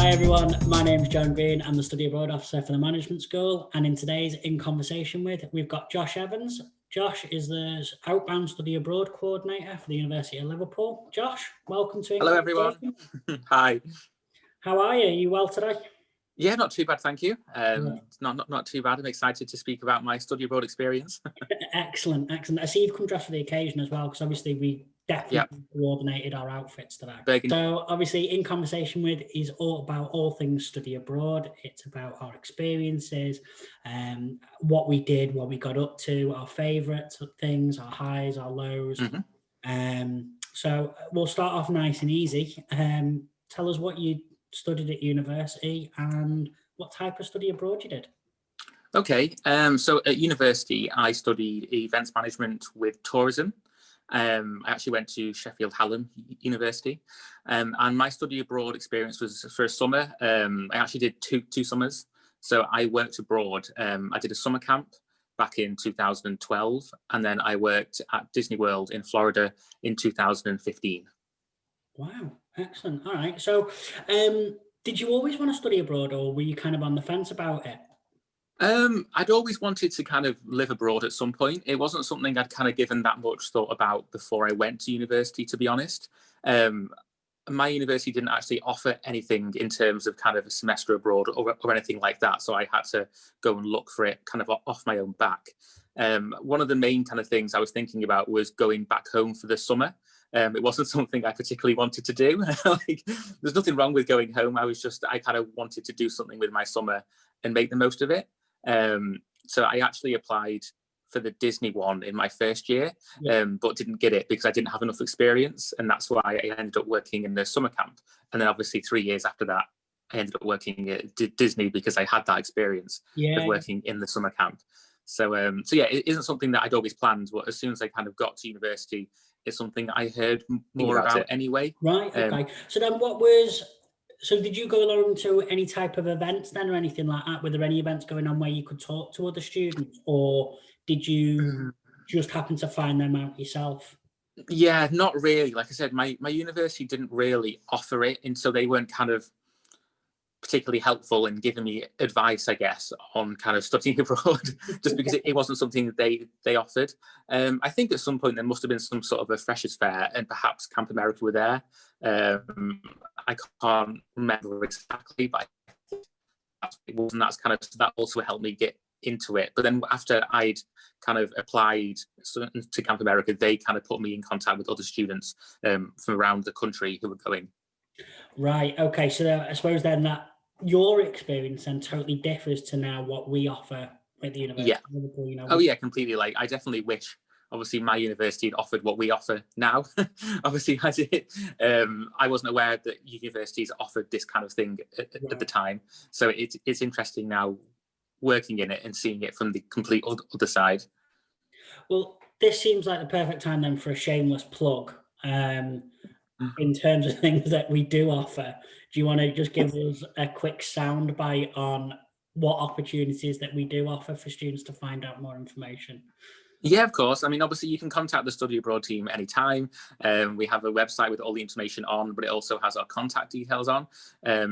Hi everyone, my name is John Green. I'm the Study Abroad Officer for the Management School, and in today's In Conversation With, we've got Josh Evans. Josh is the Outbound Study Abroad Coordinator for the University of Liverpool. Josh, welcome to In Hello everyone. Hi. How are you? Are you well today? Yeah, not too bad, thank you. Not too bad. I'm excited to speak about my study abroad experience. Excellent. I see you've come dressed for the occasion as well, because obviously we definitely coordinated our outfits today. So obviously In Conversation With is all about all things study abroad. It's about our experiences, what we did, what we got up to, our favourite things, our highs, our lows. So we'll start off nice and easy. Tell us what you studied at university and what type of study abroad you did. Okay, so at university I studied events management with tourism. I actually went to Sheffield Hallam University, and my study abroad experience was for a summer. I actually did two summers. So I worked abroad. I did a summer camp back in 2012, and then I worked at Disney World in Florida in 2015. Wow, excellent. All right. So did you always want to study abroad, or were you kind of on the fence about it? I'd always wanted to kind of live abroad at some point. It wasn't something I'd kind of given that much thought about before I went to university, to be honest. My university didn't actually offer anything in terms of kind of a semester abroad or anything like that. So I had to go and look for it kind of off my own back. One of the main kind of things I was thinking about was going back home for the summer. It wasn't something I particularly wanted to do. There's nothing wrong with going home. I kind of wanted to do something with my summer and make the most of it. So I actually applied for the Disney one in my first year, but didn't get it because I didn't have enough experience. And that's why I ended up working in the summer camp. And then obviously 3 years after that, I ended up working at Disney because I had that experience of working in the summer camp. So yeah, it isn't something that I'd always planned, but as soon as I kind of got to university, it's something I heard more about it anyway. Right, okay. So then so did you go along to any type of events then or anything like that? Were there any events going on where you could talk to other students, or did you just happen to find them out yourself? Yeah, not really. Like I said, my university didn't really offer it, and so they weren't kind of particularly helpful in giving me advice, I guess, on kind of studying abroad, just because it wasn't something that they offered. I think at some point there must have been some sort of a freshers fair, and perhaps Camp America were there. I can't remember exactly, but that also helped me get into it. But then after I'd kind of applied to Camp America, they kind of put me in contact with other students from around the country who were going. Right. Okay. So I suppose then that your experience then totally differs to now what we offer at the University of Liverpool. You know. Oh yeah, completely. Like I definitely wish, obviously, my university had offered what we offer now. Obviously, I wasn't aware that universities offered this kind of thing at the time. So it's interesting now working in it and seeing it from the complete other side. Well, this seems like the perfect time then for a shameless plug. In terms of things that we do offer, do you want to just give us a quick soundbite on what opportunities that we do offer for students to find out more information? Yeah, of course. I mean, obviously, you can contact the Study Abroad team anytime. We have a website with all the information on, but it also has our contact details on.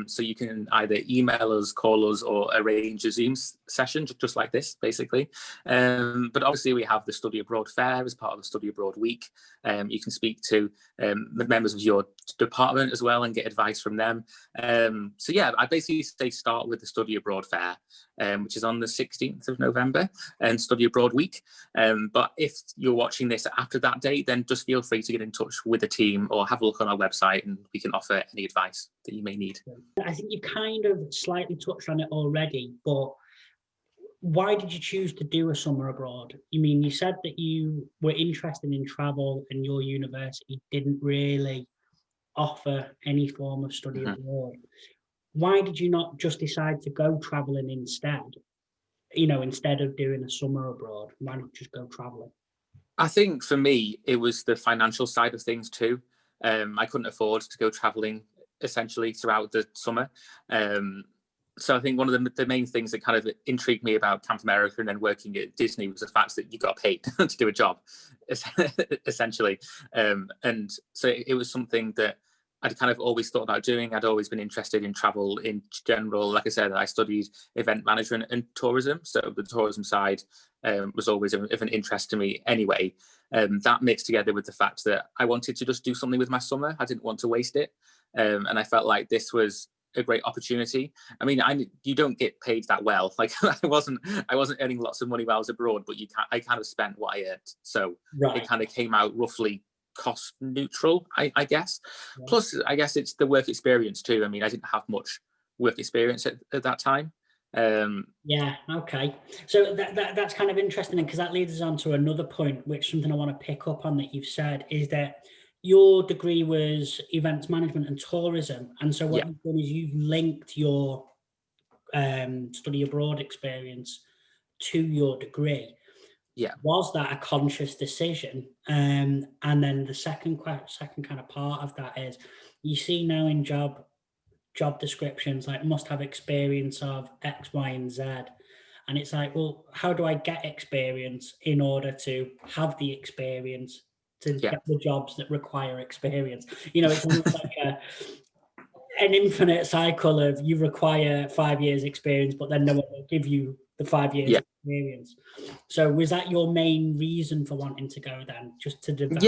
So you can either email us, call us, or arrange a Zoom session, just like this, basically. But obviously, we have the Study Abroad Fair as part of the Study Abroad Week. You can speak to the members of your department as well and get advice from them. So yeah, I basically say start with the Study Abroad Fair, which is on the 16th of November, and Study Abroad Week. But if you're watching this after that date, then just feel free to get in touch with the team or have a look on our website and we can offer any advice that you may need. I think you kind of slightly touched on it already, but why did you choose to do a summer abroad? You said that you were interested in travel and your university didn't really offer any form of study abroad. Why did you not just decide to go traveling instead? Instead of doing a summer abroad, why not just go traveling? I think for me, it was the financial side of things too. I couldn't afford to go traveling essentially throughout the summer. So I think one of the main things that kind of intrigued me about Camp America and then working at Disney was the fact that you got paid to do a job, essentially. And so it was something that I'd kind of always thought about doing. I'd always been interested in travel in general. Like I said, I studied event management and tourism, so the tourism side was always of an interest to me anyway. That mixed together with the fact that I wanted to just do something with my summer. I didn't want to waste it, and I felt like this was a great opportunity. I mean, you don't get paid that well. Like I wasn't earning lots of money while I was abroad, but I kind of spent what I earned, so it kind of came out roughly cost neutral, I guess. Yeah. Plus, I guess it's the work experience too. I mean, I didn't have much work experience at that time. Yeah, okay. So that's kind of interesting, because that leads us on to another point, which something I want to pick up on that you've said, is that your degree was events management and tourism. And so what you've done is you've linked your study abroad experience to your degree. Yeah. Was that a conscious decision? And then the second kind of part of that is, you see now in job descriptions, like, must have experience of X, Y, and Z. And it's like, well, how do I get experience in order to have the experience to get the jobs that require experience? It's almost like an infinite cycle of, you require 5 years experience, but then no one will give you the 5 years experience. So was that your main reason for wanting to go then, just to develop?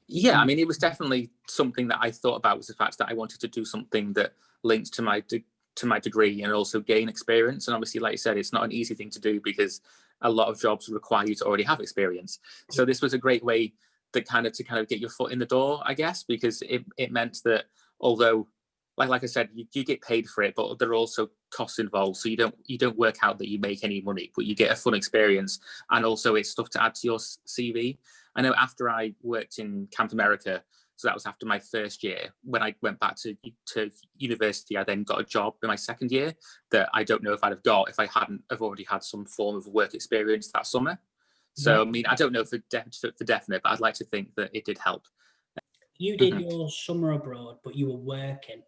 Yeah, I mean, it was definitely something that I thought about, was the fact that I wanted to do something that linked to my degree and also gain experience. And obviously, like I said, it's not an easy thing to do, because a lot of jobs require you to already have experience. So this was a great way to kind of get your foot in the door, I guess, because it meant that, although, like I said, you get paid for it, but there are also costs involved. So you don't work out that you make any money, but you get a fun experience, and also it's stuff to add to your CV. I know after I worked in Camp America, so that was after my first year, when I went back to university, I then got a job in my second year that I don't know if I'd have got if I hadn't have already had some form of work experience that summer. So, I mean, I don't know for definite, but I'd like to think that it did help. You did your summer abroad, but you were working.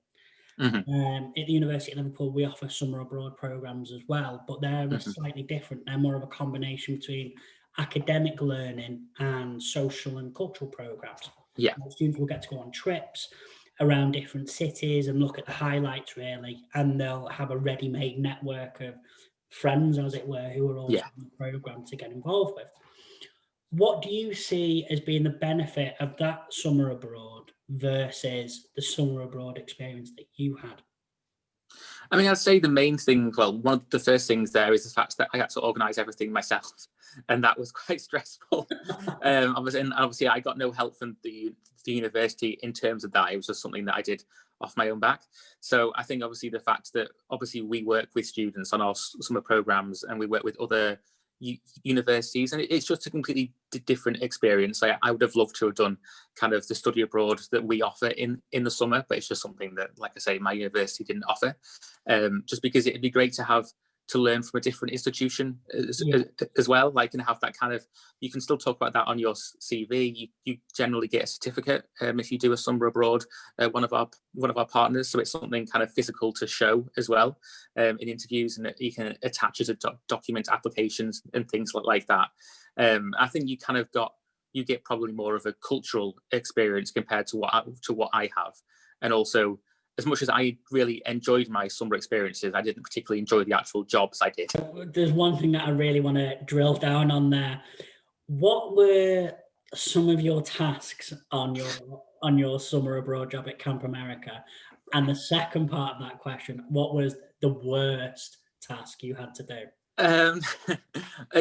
At the University of Liverpool, we offer summer abroad programs as well, but they're slightly different. They're more of a combination between academic learning and social and cultural programs. Yeah. Students will get to go on trips around different cities and look at the highlights, really, and they'll have a ready-made network of friends, as it were, who are also in the program to get involved with. What do you see as being the benefit of that summer abroad versus the summer abroad experience that you had? I mean, I'd say the main thing, well, one of the first things there is the fact that I had to organise everything myself, and that was quite stressful. Obviously, I got no help from the university in terms of that. It was just something that I did off my own back. So I think obviously the fact that obviously we work with students on our summer programmes, and we work with other universities, and it's just a completely different experience. I would have loved to have done kind of the study abroad that we offer in the summer, but it's just something that, like I say, my university didn't offer, just because it'd be great to learn from a different institution as well, like, and have that kind of, you can still talk about that on your CV. You generally get a certificate if you do a summer abroad, one of our partners, so it's something kind of physical to show as well in interviews, and you can attach as a document applications and things like that. I think you get probably more of a cultural experience compared to what I have, and also, as much as I really enjoyed my summer experiences, I didn't particularly enjoy the actual jobs I did. There's one thing that I really want to drill down on there. What were some of your tasks on your summer abroad job at Camp America? And the second part of that question, what was the worst task you had to do?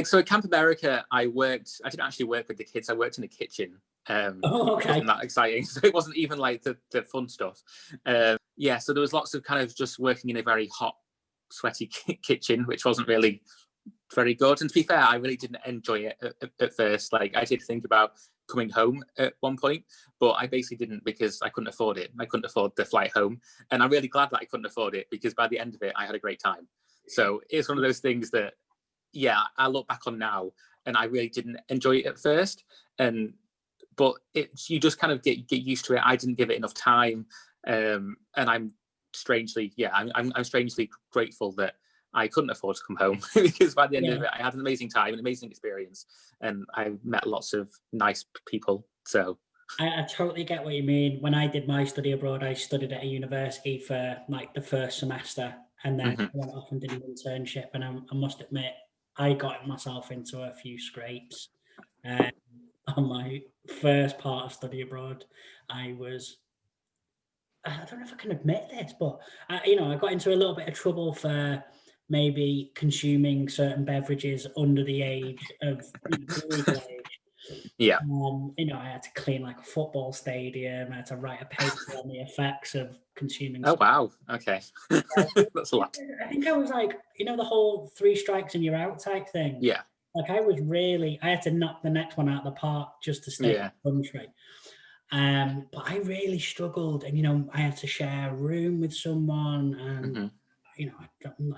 So at Camp America, I didn't actually work with the kids. I worked in a kitchen. Okay. It wasn't that exciting. So it wasn't even like the fun stuff. So there was lots of kind of just working in a very hot, sweaty kitchen, which wasn't really very good. And to be fair, I really didn't enjoy it at first. Like, I did think about coming home at one point, but I basically didn't, because I couldn't afford it. I couldn't afford the flight home. And I'm really glad that I couldn't afford it, because by the end of it, I had a great time. So it's one of those things that, I look back on now, and I really didn't enjoy it at first. But you just kind of get used to it. I didn't give it enough time, and I'm strangely grateful that I couldn't afford to come home, because by the end of it, I had an amazing time, an amazing experience, and I met lots of nice people. So I totally get what you mean. When I did my study abroad, I studied at a university for like the first semester, and then I went off and did an internship. And I must admit, I got myself into a few scrapes on my first part of study abroad. I don't know if I can admit this, but I got into a little bit of trouble for maybe consuming certain beverages under the age of legal age. Yeah. I had to clean like a football stadium. I had to write a paper on the effects of consuming. Oh, wow. Okay. That's a lot. I think I was like, the whole 3 strikes and you're out type thing. Yeah. Like I had to knock the next one out of the park just to stay in the country. But I really struggled, and I had to share a room with someone, and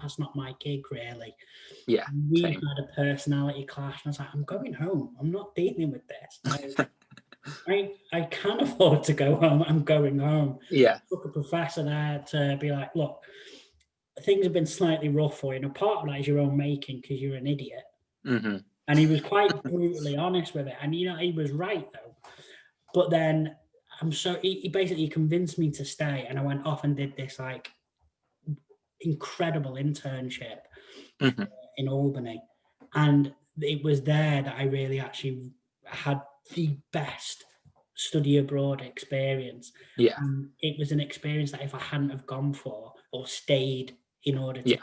that's not my gig really. Yeah, we had a personality clash, and I was like, I'm going home. I'm not dealing with this. I can't afford to go home. I'm going home. Yeah. I took a professor there to be like, look, things have been slightly rough for you. Part of that is your own making because you're an idiot. And he was quite brutally honest with it, and he was right though. But then he basically convinced me to stay, and I went off and did this like incredible internship in Albany. And it was there that I really actually had the best study abroad experience. Yeah. And it was an experience that if I hadn't have gone for or stayed in order to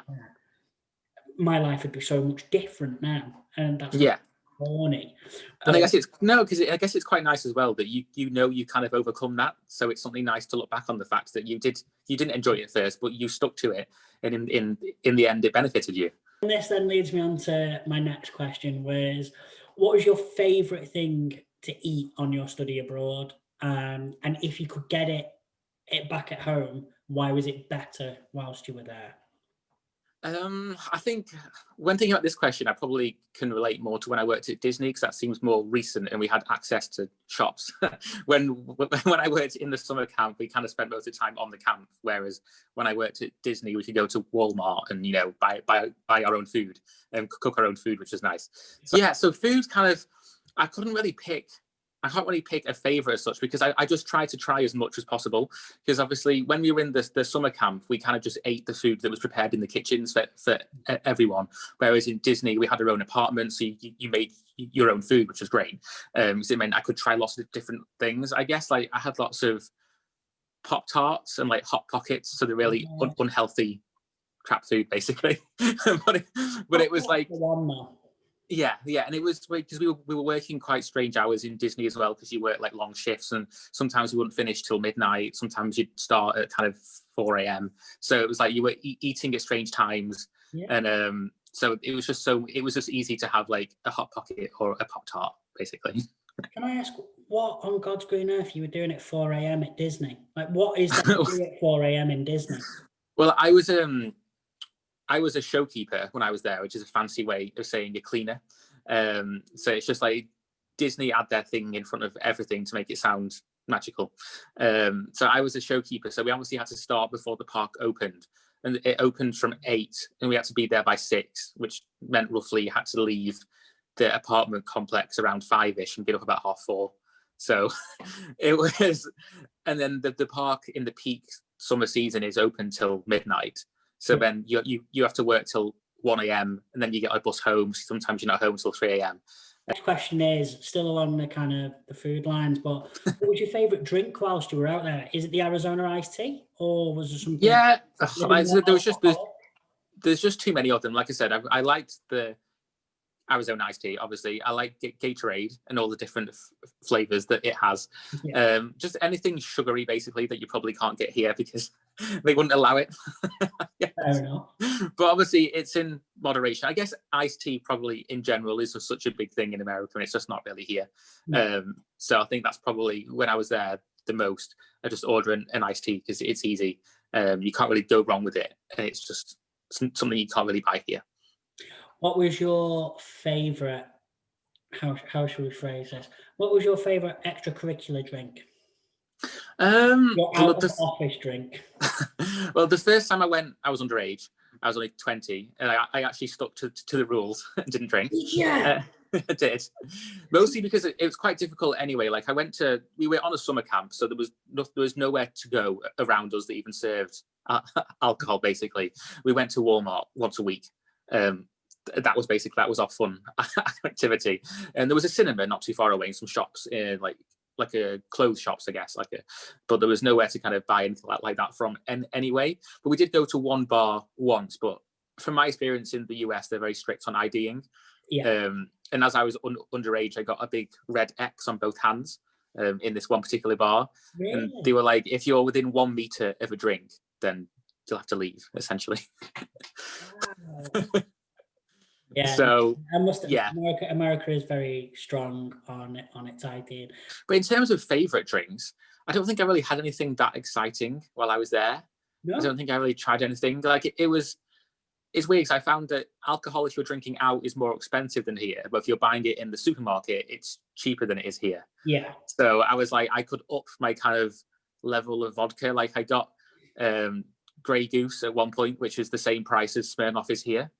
my life would be so much different now. And that's corny. And I guess it's quite nice as well that you kind of overcome that. So it's something nice to look back on the fact that you didn't enjoy it at first, but you stuck to it, and in the end it benefited you. And this then leads me on to my next question, was what was your favorite thing to eat on your study abroad? And if you could get it back at home, why was it better whilst you were there? I think when thinking about this question, I probably can relate more to when I worked at Disney, because that seems more recent and we had access to shops. when I worked in the summer camp, we kind of spent most of the time on the camp, whereas when I worked at Disney, we could go to Walmart and buy our own food and cook our own food, which was nice. So food kind of, I can't really pick a favorite as such, because I just try to try as much as possible, because obviously when we were in the summer camp, we kind of just ate the food that was prepared in the kitchens for everyone, whereas in Disney we had our own apartment, so you made your own food, which was great. So it meant I could try lots of different things. I guess like I had lots of Pop-Tarts and like Hot Pockets, so they're really unhealthy crap food basically. but it was like yeah, and it was because we were working quite strange hours in Disney as well, because you work like long shifts, and sometimes you wouldn't finish till midnight. Sometimes you'd start at kind of 4 a.m. So it was like you were eating at strange times, and so it was just easy to have like a Hot Pocket or a Pop-Tart basically. Can I ask what on God's green earth you were doing at 4 a.m. at Disney? Like, what is that to do at 4 a.m. in Disney? Well, I was a showkeeper when I was there, which is a fancy way of saying a cleaner. So it's just like Disney had their thing in front of everything to make it sound magical. So I was a showkeeper. So we obviously had to start before the park opened. And it opened from 8, and we had to be there by 6, which meant roughly you had to leave the apartment complex around 5-ish and get up about 4:30. So it was, and then the park in the peak summer season is open till midnight. So then you have to work till 1 a.m. and then you get a bus home. Sometimes you're not home till 3 a.m. Next question is still along the kind of the food lines, but what was your favorite drink whilst you were out there? Is it the Arizona iced tea, or was there something? Yeah, there's just too many of them. Like I said, I liked the Arizona iced tea. Obviously, I like Gatorade and all the different flavors that it has. Just anything sugary, basically, that you probably can't get here because they wouldn't allow it. Fair enough. But obviously, it's in moderation. I guess iced tea probably in general is just such a big thing in America, and it's just not really here. So I think that's probably when I was there the most. I just order an iced tea because it's easy. You can't really go wrong with it, and it's just something you can't really buy here. What was your favorite? How should we phrase this? What was your favorite extracurricular drink? Your out of office drink. Well, the first time I went, I was underage. I was only 20, and I actually stuck to the rules and didn't drink. Yeah. I did, mostly because it was quite difficult anyway. Like we were on a summer camp, so there was nowhere to go around us that even served alcohol. Basically, we went to Walmart once a week. That was our fun activity, and there was a cinema not too far away, and some shops in like a clothes shops, I guess, but there was nowhere to kind of buy anything like that from anyway. But we did go to one bar once, but from my experience in the US, they're very strict on IDing. Yeah. And as I was underage, I got a big red X on both hands in this one particular bar. Really? And they were like, if you're within 1 meter of a drink, then you'll have to leave, essentially. Wow. Yeah. So America is very strong on its ID. But in terms of favorite drinks, I don't think I really had anything that exciting while I was there. No? I don't think I really tried anything. Like it's weird because I found that alcohol, if you're drinking out, is more expensive than here. But if you're buying it in the supermarket, it's cheaper than it is here. Yeah. So I was like, I could up my kind of level of vodka. Like I got Grey Goose at one point, which is the same price as Smirnoff is here.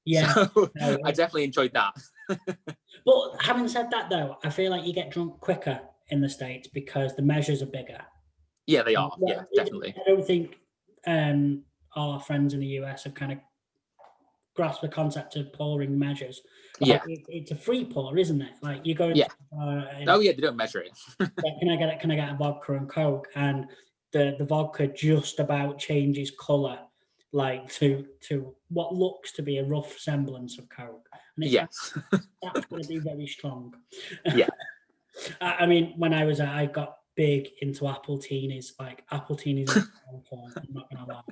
Yeah. So I definitely enjoyed that. But having said that, though, I feel like you get drunk quicker in the States because the measures are bigger. Yeah, they are. Yeah, definitely. I don't think our friends in the US have kind of grasp the concept of pouring measures. Like, it's a free pour, isn't it? Like you go. Yeah. They don't measure it. Can I get a vodka and Coke? And the vodka just about changes color, like to what looks to be a rough semblance of Coke. And it's that's going to be very strong. Yeah. I mean, when I got big into apple teenies. Like apple teenies, I'm not going to lie.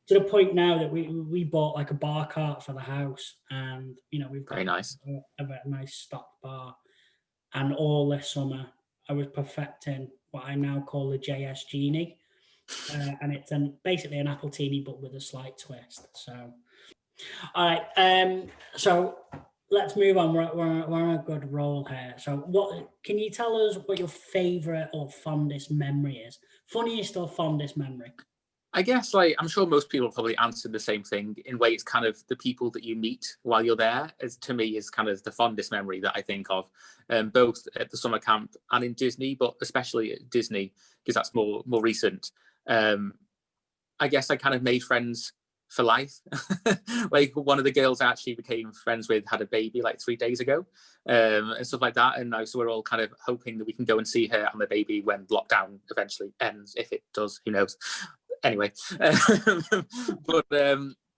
To the point now that we bought like a bar cart for the house, and we've got very nice a nice stocked bar. And all this summer, I was perfecting what I now call the JS Genie, and it's basically an apple teeny but with a slight twist. So, all right, so let's move on. We're on a good roll here. So, what can you tell us? What your favourite or fondest memory is? Funniest or fondest memory? I guess, I'm sure most people probably answered the same thing in a way. It's kind of the people that you meet while you're there, to me, is kind of the fondest memory that I think of, both at the summer camp and in Disney, but especially at Disney, because that's more recent. I guess I kind of made friends for life. Like one of the girls I actually became friends with had a baby like 3 days ago, and stuff like that. And so we're all kind of hoping that we can go and see her and the baby when lockdown eventually ends. If it does, who knows? Anyway, but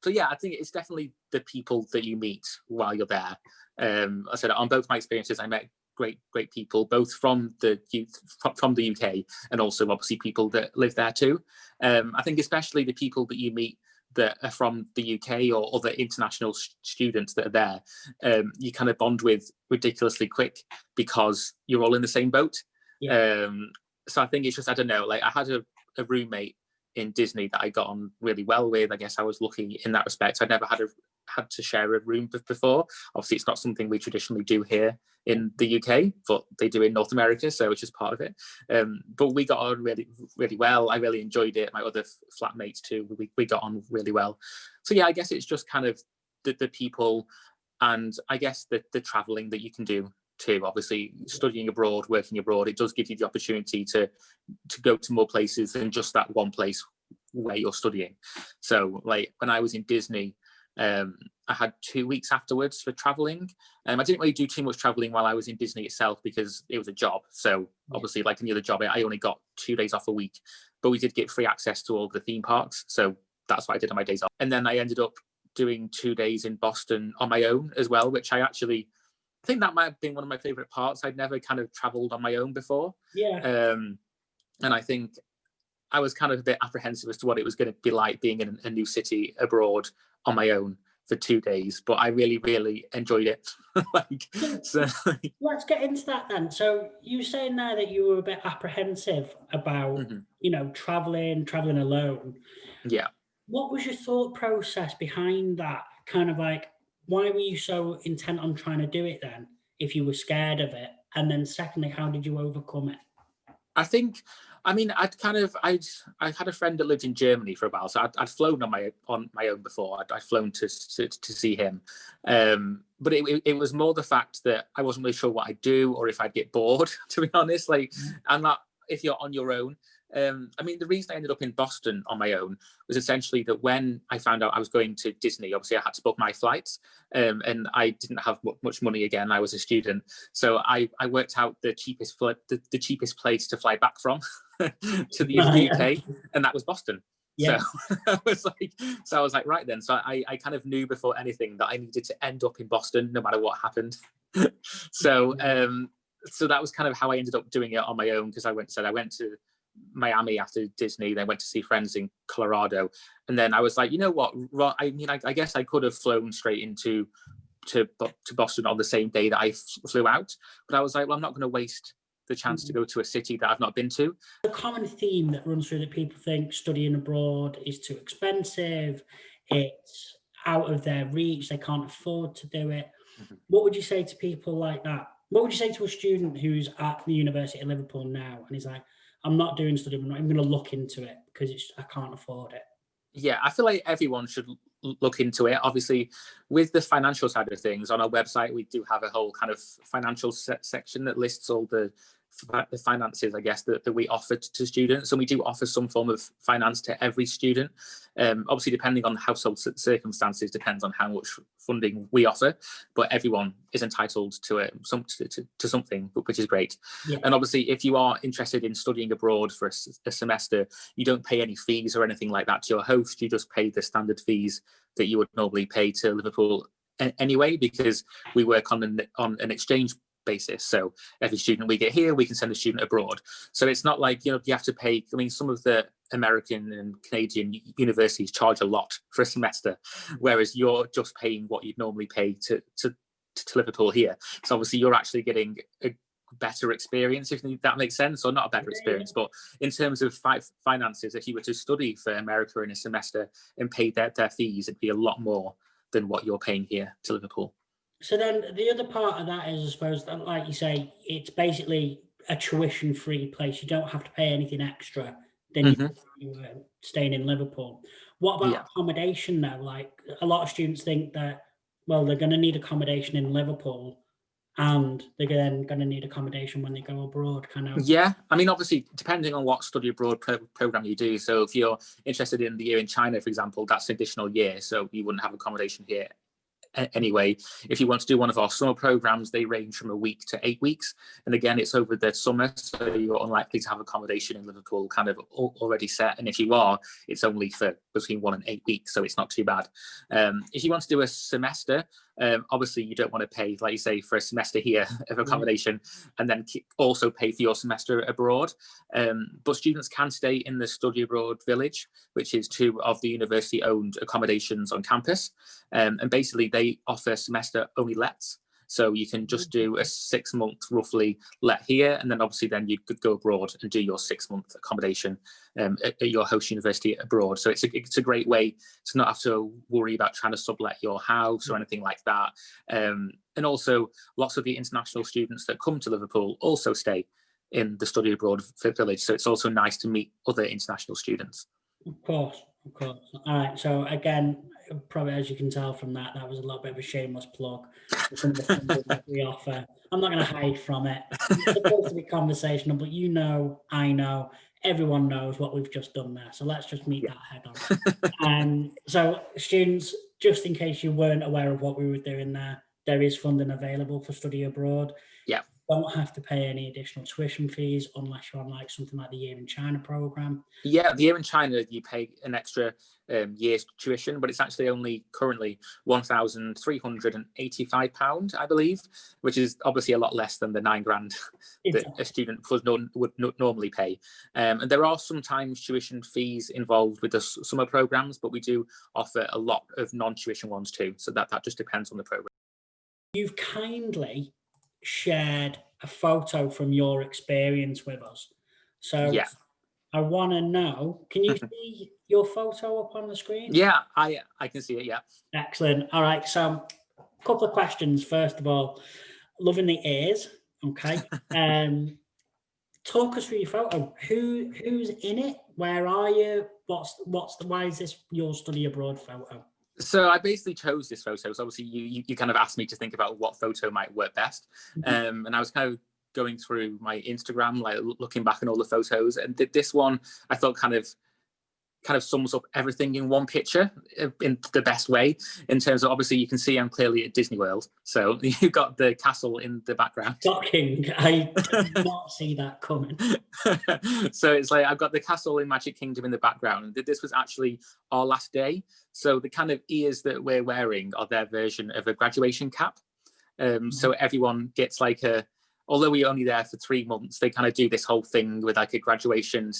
yeah, I think it's definitely the people that you meet while you're there. I said on both my experiences, I met great people, both from the UK and also obviously people that live there too. I think especially the people that you meet that are from the UK or other international students that are there, you kind of bond with ridiculously quick because you're all in the same boat. Yeah. So I think it's just, I don't know, like I had a roommate in Disney that I got on really well with. I guess I was lucky in that respect. I'd never had to share a room before. Obviously, it's not something we traditionally do here in the UK, but they do in North America, so it's just part of it. But we got on really, really well. I really enjoyed it. My other flatmates too, we got on really well. So yeah, I guess it's just kind of the people, and I guess the traveling that you can do too. Obviously, studying abroad, working abroad, it does give you the opportunity to go to more places than just that one place where you're studying. So like when I was in Disney, I had 2 weeks afterwards for traveling. I didn't really do too much traveling while I was in Disney itself because it was a job. So obviously, like any other job, I only got 2 days off a week, but we did get free access to all the theme parks. So that's what I did on my days off. And then I ended up doing 2 days in Boston on my own as well, which I think that might have been one of my favorite parts. I'd never kind of traveled on my own before. Yeah. And I think I was kind of a bit apprehensive as to what it was going to be like being in a new city abroad on my own for 2 days, but I really, really enjoyed it. Let's get into that then. So you saying there that you were a bit apprehensive about, traveling alone. Yeah. What was your thought process behind that? Kind of like, why were you so intent on trying to do it then, if you were scared of it? And then secondly, how did you overcome it? I think, I mean, I had a friend that lived in Germany for a while, so I'd flown on my own before. I'd flown to see him, but it was more the fact that I wasn't really sure what I'd do or if I'd get bored. To be honest, like, I'm not. If you're on your own, I mean, the reason I ended up in Boston on my own was essentially that when I found out I was going to Disney, obviously I had to book my flights, and I didn't have much money again. I was a student, so I worked out the cheapest place to fly back from to the UK, and that was Boston. Yeah. So I was like, right then. So I kind of knew before anything that I needed to end up in Boston, no matter what happened. So that was kind of how I ended up doing it on my own, because I went to Miami after Disney, then went to see friends in Colorado, and then I was like, you know what? I mean, I guess I could have flown straight into Boston on the same day that I flew out, but I was like, well, I'm not going to waste the chance to go to a city that I've not been to. The common theme that runs through that people think studying abroad is too expensive, it's out of their reach, they can't afford to do it. What would you say to people like that? What would you say to a student who's at the University of Liverpool now and he's like, I'm not doing study, I'm not even going to look into it because I can't afford it? Yeah, I feel like everyone should look into it. Obviously, with the financial side of things, on our website, we do have a whole kind of financial section that lists all the finances, I guess, that we offer to students. And we do offer some form of finance to every student. Obviously, depending on the household circumstances, depends on how much funding we offer. But everyone is entitled to something, which is great. Yeah. And obviously, if you are interested in studying abroad for a semester, you don't pay any fees or anything like that to your host. You just pay the standard fees that you would normally pay to Liverpool anyway, because we work on an exchange basis. So every student we get here, we can send a student abroad. So it's not like, you have to pay. I mean, some of the American and Canadian universities charge a lot for a semester, whereas you're just paying what you'd normally pay to Liverpool here. So obviously you're actually getting a better experience, if that makes sense, or not a better experience, but in terms of finances, if you were to study for America in a semester and pay their fees, it'd be a lot more than what you're paying here to Liverpool. So then the other part of that is, I suppose, that, like you say, it's basically a tuition-free place. You don't have to pay anything extra than you staying in Liverpool. What about accommodation though? Like, a lot of students think that, well, they're going to need accommodation in Liverpool and they're then going to need accommodation when they go abroad, kind of. Yeah, I mean, obviously, depending on what study abroad program you do. So if you're interested in the year in China, for example, that's an additional year. So you wouldn't have accommodation here anyway. If you want to do one of our summer programs, they range from a week to 8 weeks, and again, it's over the summer, so you're unlikely to have accommodation in Liverpool kind of already set, and if you are, it's only for between 1 and 8 weeks, so it's not too bad. If you want to do a semester, obviously you don't want to pay, like you say, for a semester here of accommodation and then also pay for your semester abroad, but students can stay in the Study Abroad Village, which is 2 of the university owned accommodations on campus, and basically they offer semester only lets. So you can just do a 6-month roughly let here, and then obviously then you could go abroad and do your 6-month accommodation at your host university abroad. So it's a great way to not have to worry about trying to sublet your house or anything like that. And also lots of the international students that come to Liverpool also stay in the Study Abroad Village. So it's also nice to meet other international students. Of course. All right. So again, probably as you can tell from that was a little bit of a shameless plug for some of the things that we offer. I'm not going to hide from it. It's supposed to be conversational, but I know, everyone knows what we've just done there. So let's just meet that head on. So students, just in case you weren't aware of what we were doing there is funding available for study abroad. Yeah. Don't have to pay any additional tuition fees unless you're on like something like the Year in China program. Yeah, the Year in China, you pay an extra year's tuition, but it's actually only currently £1,385, I believe, which is obviously a lot less than the £9,000 that a student would normally pay. And there are sometimes tuition fees involved with the summer programs, but we do offer a lot of non-tuition ones too. So that just depends on the program. You've kindly shared a photo from your experience with us. So yeah. I want to know, can you see your photo up on the screen? Yeah, I can see it, yeah. Excellent. All right, so a couple of questions. First of all, loving the ears, okay. talk us through your photo. Who's in it? Where are you? Why is this your study abroad photo? So I basically chose this photo. So obviously you kind of asked me to think about what photo might work best. And I was kind of going through my Instagram, like looking back on all the photos, and this one I thought kind of sums up everything in one picture in the best way, in terms of, obviously you can see I'm clearly at Disney World. So you've got the castle in the background. Shocking. I did not see that coming. So it's like I've got the castle in Magic Kingdom in the background. This was actually our last day. So the kind of ears that we're wearing are their version of a graduation cap. So everyone gets like although we're only there for 3 months, they kind of do this whole thing with like a graduation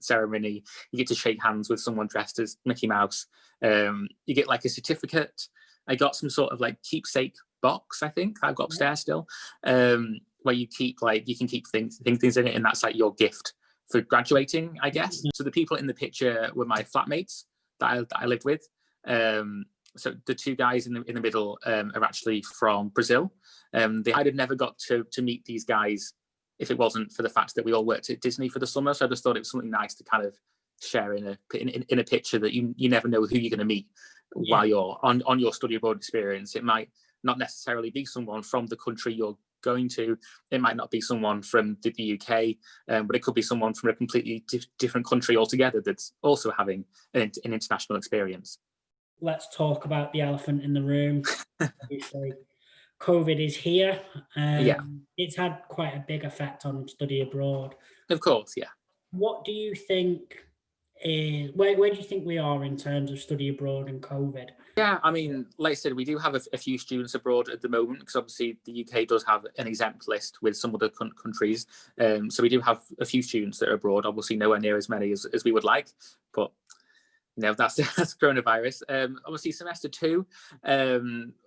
ceremony. You get to shake hands with someone dressed as Mickey Mouse. You get like a certificate. I got some sort of like keepsake box, I think I've got upstairs still, where you can keep things in it, and that's like your gift for graduating, I guess. So the people in the picture were my flatmates that I lived with. So the two guys in the middle are actually from Brazil. I'd have never got to meet these guys if it wasn't for the fact that we all worked at Disney for the summer. So I just thought it was something nice to kind of share in a picture, that you never know who you're going to meet while you're on your study abroad experience. It might not necessarily be someone from the country you're going to. It might not be someone from the UK, but it could be someone from a completely different country altogether that's also having an international experience. Let's talk about the elephant in the room. Obviously, COVID is here. It's had quite a big effect on study abroad. Of course, yeah. What do you think where do you think we are in terms of study abroad and COVID? Yeah, I mean, like I said, we do have a few students abroad at the moment, because obviously the UK does have an exempt list with some other countries. So we do have a few students that are abroad, obviously nowhere near as many as we would like, but that's coronavirus. Obviously semester 2,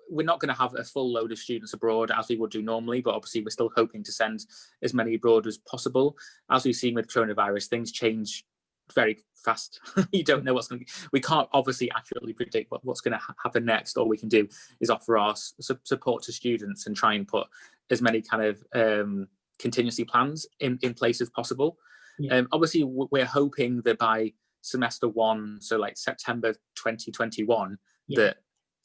we're not going to have a full load of students abroad as we would do normally, but obviously we're still hoping to send as many abroad as possible. As we've seen with coronavirus, things change very fast. You don't know we can't obviously accurately predict what's going to happen next. All we can do is offer our support to students and try and put as many kind of contingency plans in place as possible. Obviously we're hoping that by semester 1, so like September 2021, that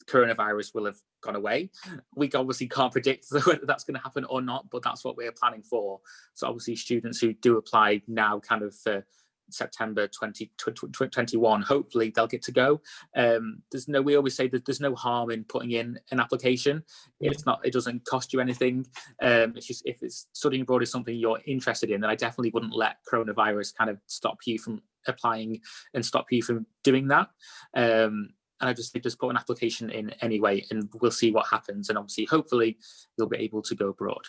coronavirus will have gone away. We obviously can't predict whether that's going to happen or not, but that's what we're planning for. So obviously students who do apply now kind of for September 2021, hopefully they'll get to go. We always say that there's no harm in putting in an application. It doesn't cost you anything. It's just, if it's studying abroad is something you're interested in, then I definitely wouldn't let coronavirus kind of stop you from applying and stop you from doing that. And I just put an application in anyway, and we'll see what happens. And obviously, hopefully, you'll be able to go abroad.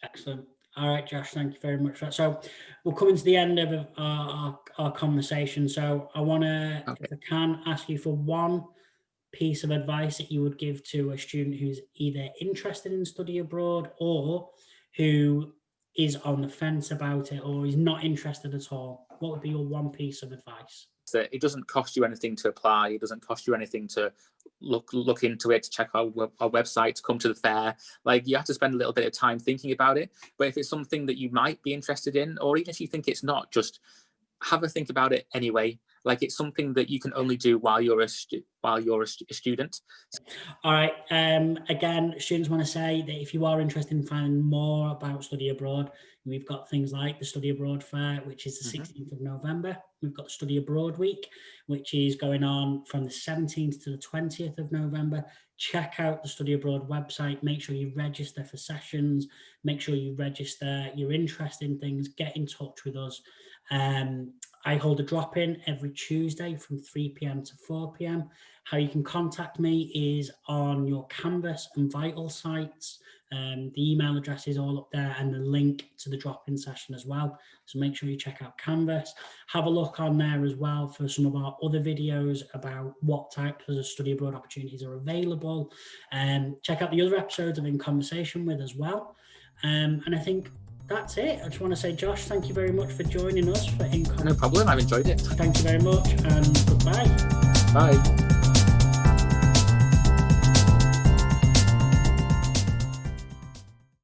Excellent. All right, Josh, thank you very much for that. So we're coming to the end of our conversation. So I want to, if I can, ask you for one piece of advice that you would give to a student who's either interested in study abroad or who is on the fence about it or is not interested at all. What would be your one piece of advice? That it doesn't cost you anything to apply. It doesn't cost you anything to look into it, to check our website, to come to the fair. Like, you have to spend a little bit of time thinking about it. But if it's something that you might be interested in, or even if you think it's not, just have a think about it anyway. Like, it's something that you can only do while you're a student. All right. Again, students want to say that if you are interested in finding more about study abroad, we've got things like the Study Abroad Fair, which is the 16th of November. We've got the Study Abroad Week, which is going on from the 17th to the 20th of November. Check out the Study Abroad website. Make sure you register for sessions. Make sure you register your interest in things. Get in touch with us. I hold a drop-in every Tuesday from 3 p.m. to 4 p.m. How you can contact me is on your Canvas and Vital sites. The email address is all up there, and the link to the drop-in session as well. So make sure you check out Canvas. Have a look on there as well for some of our other videos about what types of study abroad opportunities are available. Check out the other episodes of In Conversation With as well. And I think that's it. I just want to say, Josh, thank you very much for joining us for In Conversation. No problem. I've enjoyed it. Thank you very much, and goodbye. Bye.